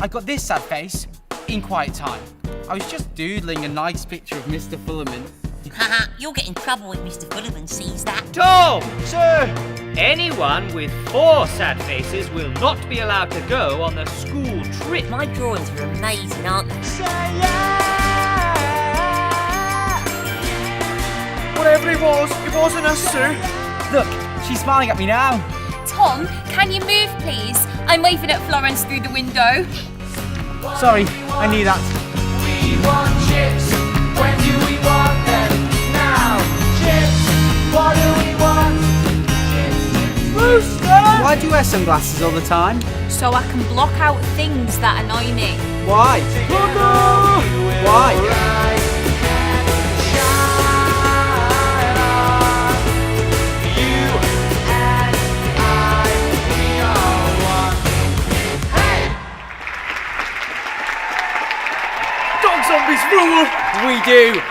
I got this sad face in quiet time. I was just doodling a nice picture of Mr. Fullerman. Haha, you'll get in trouble if Mr. Fullerman sees that. Tom! Sir! Anyone with 4 sad faces will not be allowed to go on the school trip. My drawings are amazing, aren't they? Whatever it wasn't us, sir. Look, she's smiling at me now. Tom, can you move, please? I'm waving at Florence through the window. Sorry, I knew that. We want chips. When do we want them? Now. Chips. What do we want? Chips. Rooster! Why do you wear sunglasses all the time? So I can block out things that annoy me. Why? Why? Dog zombies rule! We do.